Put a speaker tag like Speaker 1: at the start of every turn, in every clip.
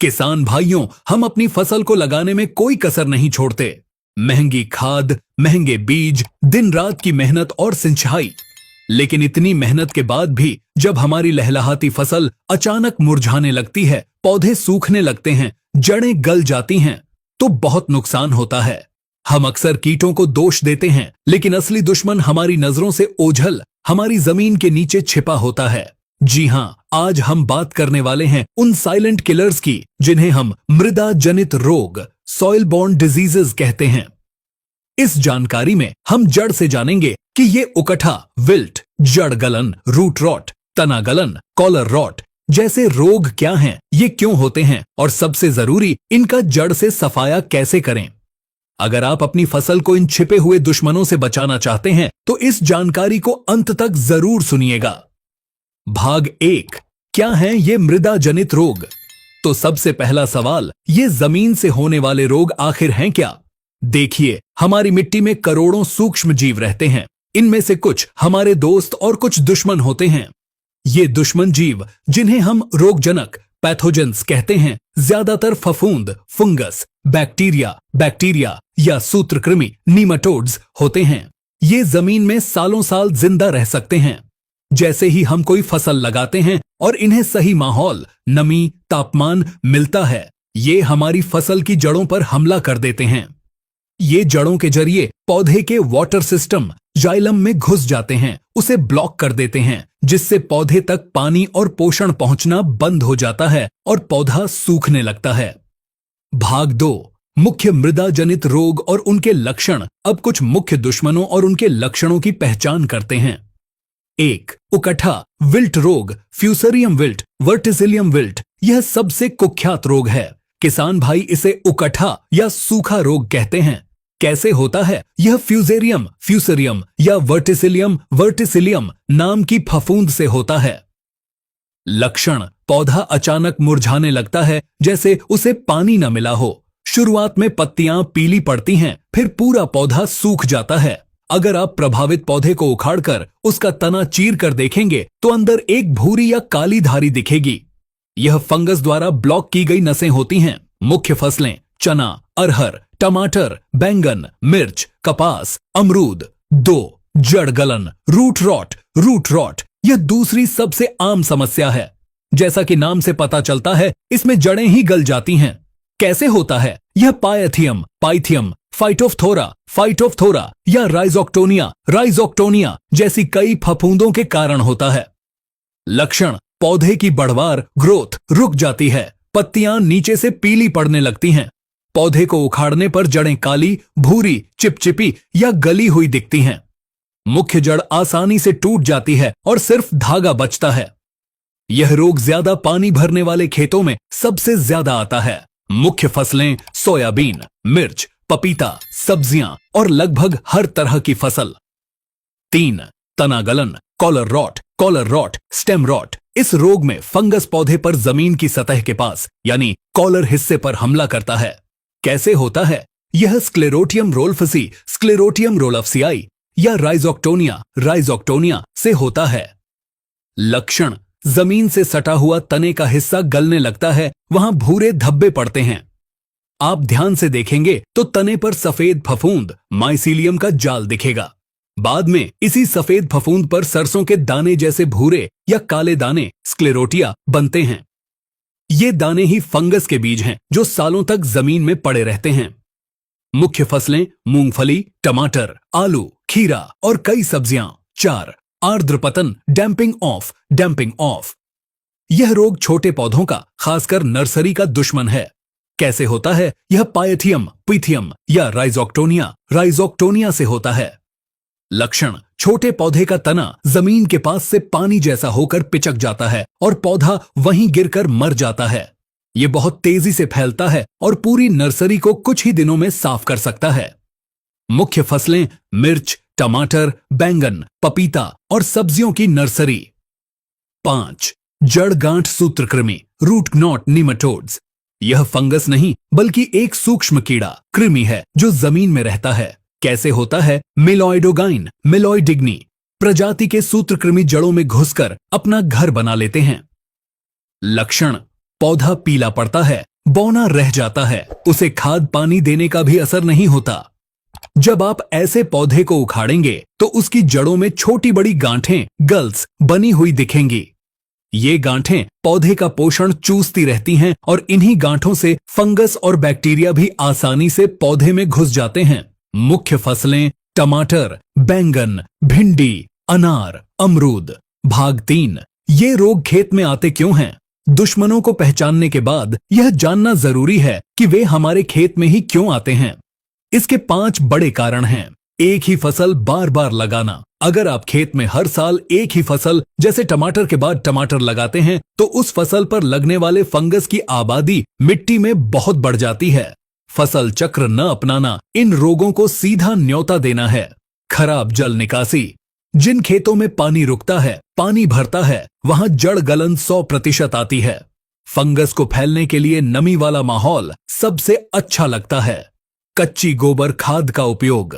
Speaker 1: किसान भाइयों, हम अपनी फसल को लगाने में कोई कसर नहीं छोड़ते। महंगी खाद, महंगे बीज, दिन रात की मेहनत और सिंचाई। लेकिन इतनी मेहनत के बाद भी जब हमारी लहलहाती फसल अचानक मुरझाने लगती है, पौधे सूखने लगते हैं, जड़ें गल जाती हैं, तो बहुत नुकसान होता है। हम अक्सर कीटों को दोष देते हैं, लेकिन असली दुश्मन हमारी नजरों से ओझल हमारी जमीन के नीचे छिपा होता है। जी हां, आज हम बात करने वाले हैं उन साइलेंट किलर्स की जिन्हें हम मृदा जनित रोग, सॉइल बॉर्न डिजीजेस कहते हैं। इस जानकारी में हम जड़ से जानेंगे कि ये उकठा, विल्ट, जड़ गलन, रूट रॉट, तना गलन, कॉलर रॉट जैसे रोग क्या हैं, ये क्यों होते हैं और सबसे जरूरी इनका जड़ से सफाया कैसे करें। अगर आप अपनी फसल को इन छिपे हुए दुश्मनों से बचाना चाहते हैं तो इस जानकारी को अंत तक जरूर सुनिएगा। भाग 1, क्या हैं ये मृदा जनित रोग? तो सबसे पहला सवाल, ये जमीन से होने वाले रोग आखिर हैं क्या? देखिए, हमारी मिट्टी में करोड़ों सूक्ष्म जीव रहते हैं। इनमें से कुछ हमारे दोस्त और कुछ दुश्मन होते हैं। ये दुश्मन जीव, जिन्हें हम रोगजनक पैथोजेंस कहते हैं, ज्यादातर फफूंद, फंगस, बैक्टीरिया या सूत्रकृमि, नीमाटोड्स होते हैं। ये जमीन में सालों साल जिंदा रह सकते हैं। जैसे ही हम कोई फसल लगाते हैं और इन्हें सही माहौल, नमी, तापमान मिलता है, ये हमारी फसल की जड़ों पर हमला कर देते हैं। ये जड़ों के जरिए पौधे के वाटर सिस्टम जाइलम में घुस जाते हैं, उसे ब्लॉक कर देते हैं, जिससे पौधे तक पानी और पोषण पहुंचना बंद हो जाता है और पौधा सूखने लगता है। भाग 2, मुख्य मृदा जनित रोग और उनके लक्षण। अब कुछ मुख्य दुश्मनों और उनके लक्षणों की पहचान करते हैं। 1, उकठा, विल्ट रोग, फ्यूसेरियम विल्ट, वर्टिसिलियम विल्ट। यह सबसे कुख्यात रोग है। किसान भाई इसे उकठा या सूखा रोग कहते हैं। कैसे होता है? यह फ्यूसेरियम या वर्टिसिलियम नाम की फफूंद से होता है। लक्षण, पौधा अचानक मुरझाने लगता है, जैसे उसे पानी न मिला हो। शुरुआत में पत्तियां पीली पड़ती हैं, फिर पूरा पौधा सूख जाता है। अगर आप प्रभावित पौधे को उखाड़कर उसका तना चीर कर देखेंगे तो अंदर एक भूरी या काली धारी दिखेगी। यह फंगस द्वारा ब्लॉक की गई नसें होती हैं। मुख्य फसलें चना, अरहर, टमाटर, बैंगन, मिर्च, कपास, अमरूद। 2, जड़ गलन, रूट रॉट। यह दूसरी सबसे आम समस्या है। जैसा कि नाम से पता चलता है, इसमें जड़ें ही गल जाती हैं। कैसे होता है? यह पाइथियम, फाइटोफ्थोरा या राइजोक्टोनिया जैसी कई फफूंदों के कारण होता है। लक्षण, पौधे की बढ़वार, ग्रोथ रुक जाती है, पत्तियां नीचे से पीली पड़ने लगती हैं। पौधे को उखाड़ने पर जड़ें काली, भूरी, चिपचिपी या गली हुई दिखती हैं। मुख्य जड़ आसानी से टूट जाती है और सिर्फ धागा बचता है। यह रोग ज्यादा पानी भरने वाले खेतों में सबसे ज्यादा आता है। मुख्य फसलें सोयाबीन, मिर्च, पपीता, सब्जियां और लगभग हर तरह की फसल। 3, तना गलन, कॉलर रॉट, स्टेम रॉट। इस रोग में फंगस पौधे पर जमीन की सतह के पास यानी कॉलर हिस्से पर हमला करता है। कैसे होता है? यह स्क्लेरोटियम रोल्फसीआई या राइजोक्टोनिया से होता है। लक्षण, जमीन से सटा हुआ तने का हिस्सा गलने लगता है, वहां भूरे धब्बे पड़ते हैं। आप ध्यान से देखेंगे तो तने पर सफेद फफूंद, माइसीलियम का जाल दिखेगा। बाद में इसी सफेद फफूंद पर सरसों के दाने जैसे भूरे या काले दाने, स्क्लेरोटिया, बनते हैं। ये दाने ही फंगस के बीज हैं जो सालों तक जमीन में पड़े रहते हैं। मुख्य फसलें मूंगफली, टमाटर, आलू, खीरा और कई सब्जियां। 4, आर्द्रपतन, डैंपिंग ऑफ। यह रोग छोटे पौधों का, खासकर नर्सरी का दुश्मन है। कैसे होता है? यह पाइथियम या राइजोक्टोनिया से होता है। लक्षण, छोटे पौधे का तना जमीन के पास से पानी जैसा होकर पिचक जाता है और पौधा वहीं गिरकर मर जाता है। यह बहुत तेजी से फैलता है और पूरी नर्सरी को कुछ ही दिनों में साफ कर सकता है। मुख्य फसलें मिर्च, टमाटर, बैंगन, पपीता और सब्जियों की नर्सरी। 5, जड़ गांठ सूत्रकृमि, रूट नॉट नीमाटोड्स। यह फंगस नहीं बल्कि एक सूक्ष्म कीड़ा, कृमि है जो जमीन में रहता है। कैसे होता है? मेलॉइडिग्नी प्रजाति के सूत्रकृमि जड़ों में घुसकर अपना घर बना लेते हैं। लक्षण, पौधा पीला पड़ता है, बौना रह जाता है, उसे खाद पानी देने का भी असर नहीं होता। जब आप ऐसे पौधे को उखाड़ेंगे तो उसकी जड़ों में छोटी बड़ी गांठें गल्स बनी हुई दिखेंगी। ये गांठें पौधे का पोषण चूसती रहती हैं और इन्हीं गांठों से फंगस और बैक्टीरिया भी आसानी से पौधे में घुस जाते हैं। मुख्य फसलें टमाटर, बैंगन, भिंडी, अनार, अमरूद। भाग 3, ये रोग खेत में आते क्यों हैं? दुश्मनों को पहचानने के बाद यह जानना जरूरी है कि वे हमारे खेत में ही क्यों आते हैं। इसके 5 बड़े कारण हैं। एक ही फसल बार बार लगाना। अगर आप खेत में हर साल एक ही फसल जैसे टमाटर के बाद टमाटर लगाते हैं तो उस फसल पर लगने वाले फंगस की आबादी मिट्टी में बहुत बढ़ जाती है। फसल चक्र न अपनाना इन रोगों को सीधा न्योता देना है। खराब जल निकासी। जिन खेतों में पानी रुकता है, पानी भरता है, वहां जड़ गलन 100% आती है। फंगस को फैलने के लिए नमी वाला माहौल सबसे अच्छा लगता है। कच्ची गोबर खाद का उपयोग।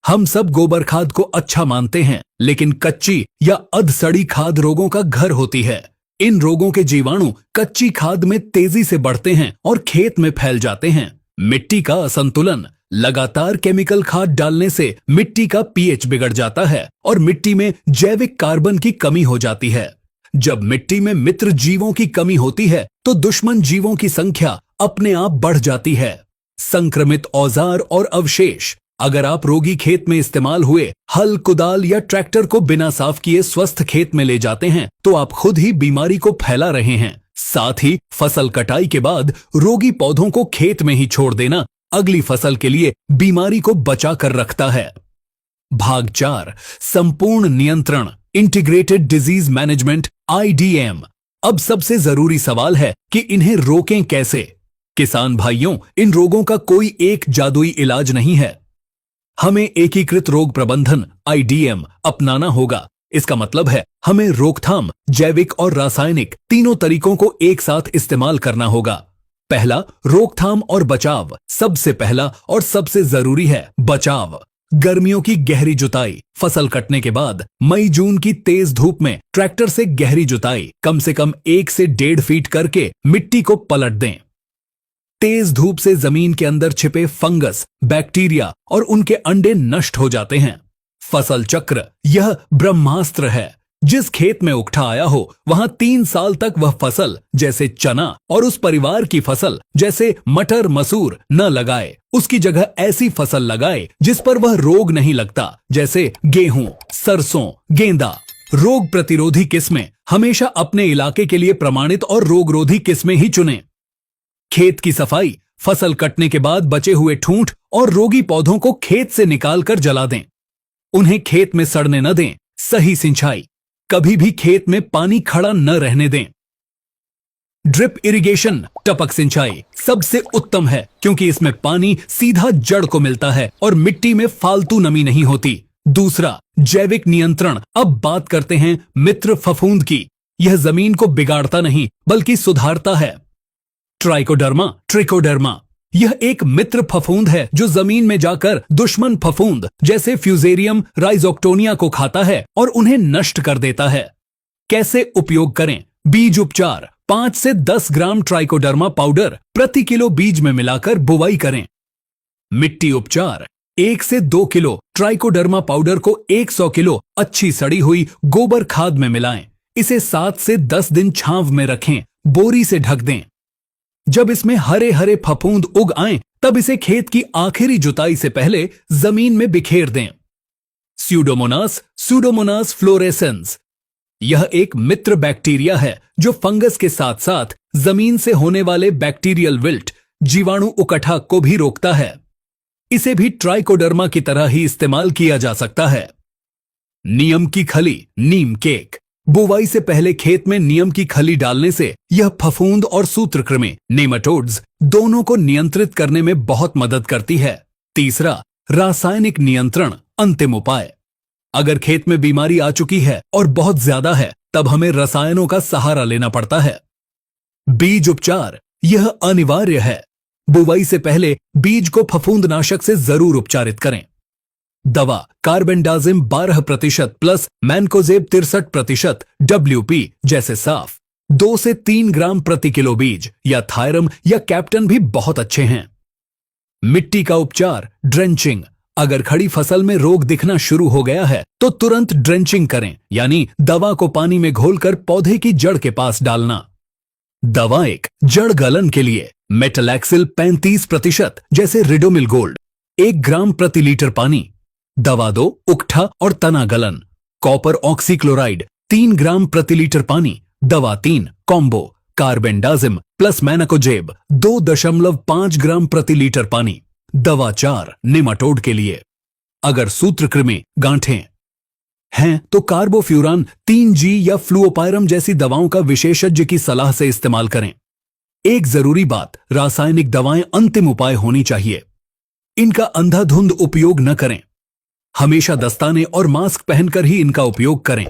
Speaker 1: हम सब गोबर खाद को अच्छा मानते हैं, लेकिन कच्ची या अधसड़ी खाद रोगों का घर होती है। इन रोगों के जीवाणु कच्ची खाद में तेजी से बढ़ते हैं और खेत में फैल जाते हैं। मिट्टी का असंतुलन। लगातार केमिकल खाद डालने से मिट्टी का पीएच बिगड़ जाता है और मिट्टी में जैविक कार्बन की कमी हो जाती है। जब मिट्टी में मित्र जीवों की कमी होती है तो दुश्मन जीवों की संख्या अपने आप बढ़ जाती है। संक्रमित औजार और अवशेष। अगर आप रोगी खेत में इस्तेमाल हुए हल, कुदाल या ट्रैक्टर को बिना साफ किए स्वस्थ खेत में ले जाते हैं तो आप खुद ही बीमारी को फैला रहे हैं। साथ ही फसल कटाई के बाद रोगी पौधों को खेत में ही छोड़ देना अगली फसल के लिए बीमारी को बचा कर रखता है। भाग 4, संपूर्ण नियंत्रण, इंटीग्रेटेड डिजीज मैनेजमेंट, IDM। अब सबसे जरूरी सवाल है कि इन्हें रोकें कैसे। किसान भाइयों, इन रोगों का कोई एक जादुई इलाज नहीं है। हमें एकीकृत रोग प्रबंधन IDM अपनाना होगा। इसका मतलब है हमें रोकथाम, जैविक और रासायनिक तीनों तरीकों को एक साथ इस्तेमाल करना होगा। पहला, रोकथाम और बचाव। सबसे पहला और सबसे जरूरी है बचाव। गर्मियों की गहरी जुताई। फसल कटने के बाद मई जून की तेज धूप में ट्रैक्टर से गहरी जुताई कम से कम 1 से 1.5 फीट करके मिट्टी को पलट दें। तेज धूप से जमीन के अंदर छिपे फंगस, बैक्टीरिया और उनके अंडे नष्ट हो जाते हैं। फसल चक्र, यह ब्रह्मास्त्र है। जिस खेत में उकठा आया हो वहां 3 साल तक वह फसल जैसे चना और उस परिवार की फसल जैसे मटर मसूर न लगाए। उसकी जगह ऐसी फसल लगाए जिस पर वह रोग नहीं लगता, जैसे गेहूं, सरसों, गेंदा। रोग प्रतिरोधी किस्में हमेशा अपने इलाके के लिए प्रमाणित और रोगरोधी किस्में ही चुनें। खेत की सफाई। फसल कटने के बाद बचे हुए ठूंठ और रोगी पौधों को खेत से निकालकर जला दें। उन्हें खेत में सड़ने न दें। सही सिंचाई। कभी भी खेत में पानी खड़ा न रहने दें। ड्रिप इरिगेशन, टपक सिंचाई सबसे उत्तम है क्योंकि इसमें पानी सीधा जड़ को मिलता है और मिट्टी में फालतू नमी नहीं होती। दूसरा, जैविक नियंत्रण। अब बात करते हैं मित्र फफूंद की। यह जमीन को बिगाड़ता नहीं बल्कि सुधारता है। ट्रिकोडर्मा, यह एक मित्र फफूंद है जो जमीन में जाकर दुश्मन फफूंद जैसे फ्यूजेरियम, राइजोक्टोनिया को खाता है और उन्हें नष्ट कर देता है। कैसे उपयोग करें? बीज उपचार। 5 से 10 ग्राम ट्राइकोडर्मा पाउडर प्रति किलो बीज में मिलाकर बुवाई करें। मिट्टी उपचार। 1 से 2 किलो ट्राइकोडर्मा पाउडर को 100 किलो अच्छी सड़ी हुई गोबर खाद में मिलाएं। इसे 7 से 10 दिन छांव में रखें। बोरी से ढक दें। जब इसमें हरे हरे फफूंद उग आएं, तब इसे खेत की आखिरी जुताई से पहले जमीन में बिखेर दें। स्यूडोमोनास फ्लोरेसेंस, यह एक मित्र बैक्टीरिया है जो फंगस के साथ साथ जमीन से होने वाले बैक्टीरियल विल्ट, जीवाणु उकठा को भी रोकता है। इसे भी ट्राइकोडर्मा की तरह ही इस्तेमाल किया जा सकता है। नीम की खली, नीम केक। बुवाई से पहले खेत में नीम की खली डालने से यह फफूंद और सूत्रकृमि, नेमाटोड्स दोनों को नियंत्रित करने में बहुत मदद करती है। तीसरा, रासायनिक नियंत्रण, अंतिम उपाय। अगर खेत में बीमारी आ चुकी है और बहुत ज्यादा है, तब हमें रसायनों का सहारा लेना पड़ता है। बीज उपचार, यह अनिवार्य है। बुवाई से पहले बीज को फफूंदनाशक से जरूर उपचारित करें। दवा, कार्बेंडाजिम 12% प्लस मैनकोजेब 63% WP जैसे साफ। 2 से 3 ग्राम प्रति किलो बीज या थायरम या कैप्टन भी बहुत अच्छे हैं। मिट्टी का उपचार, ड्रेंचिंग। अगर खड़ी फसल में रोग दिखना शुरू हो गया है तो तुरंत ड्रेंचिंग करें, यानी दवा को पानी में घोलकर पौधे की जड़ के पास डालना। दवा 1, जड़ गलन के लिए मेटलैक्सिल 35% जैसे रिडोमिल गोल्ड 1 ग्राम प्रति लीटर पानी। दवा 2, उकठा और तना गलन कॉपर ऑक्सीक्लोराइड 3 ग्राम प्रति लीटर पानी। दवा 3, कॉम्बो कार्बेंडाजिम प्लस मैनाकोजेब 2.5 ग्राम प्रति लीटर पानी। दवा 4, नेमाटोड के लिए। अगर सूत्रकृमि, गांठें हैं तो कार्बोफ्यूरान 3G या फ्लूओपायरम जैसी दवाओं का विशेषज्ञ की सलाह से इस्तेमाल करें। एक जरूरी बात, रासायनिक दवाएं अंतिम उपाय होनी चाहिए। इनका अंधाधुंध उपयोग न करें। हमेशा दस्ताने और मास्क पहनकर ही इनका उपयोग करें।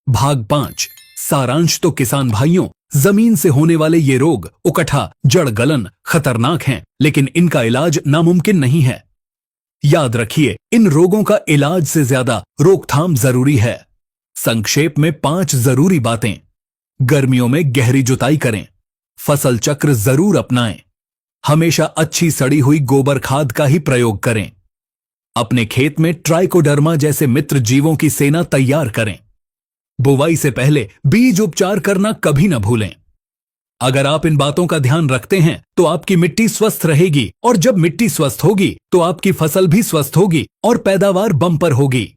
Speaker 1: भाग 5, सारांश। तो किसान भाइयों, जमीन से होने वाले ये रोग, उकठा, जड़ गलन खतरनाक हैं, लेकिन इनका इलाज नामुमकिन नहीं है। याद रखिए, इन रोगों का इलाज से ज्यादा रोकथाम जरूरी है। संक्षेप में 5 जरूरी बातें। गर्मियों में गहरी जुताई करें। फसल चक्र जरूर अपनाएं। हमेशा अच्छी सड़ी हुई गोबर खाद का ही प्रयोग करें। अपने खेत में ट्राइकोडर्मा जैसे मित्र जीवों की सेना तैयार करें। बुवाई से पहले बीज उपचार करना कभी न भूलें। अगर आप इन बातों का ध्यान रखते हैं तो आपकी मिट्टी स्वस्थ रहेगी, और जब मिट्टी स्वस्थ होगी तो आपकी फसल भी स्वस्थ होगी और पैदावार बम्पर होगी।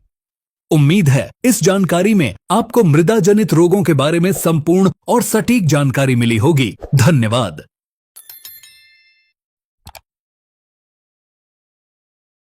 Speaker 1: उम्मीद है इस जानकारी में आपको मृदा जनित रोगों के बारे में संपूर्ण और सटीक जानकारी मिली होगी। धन्यवाद।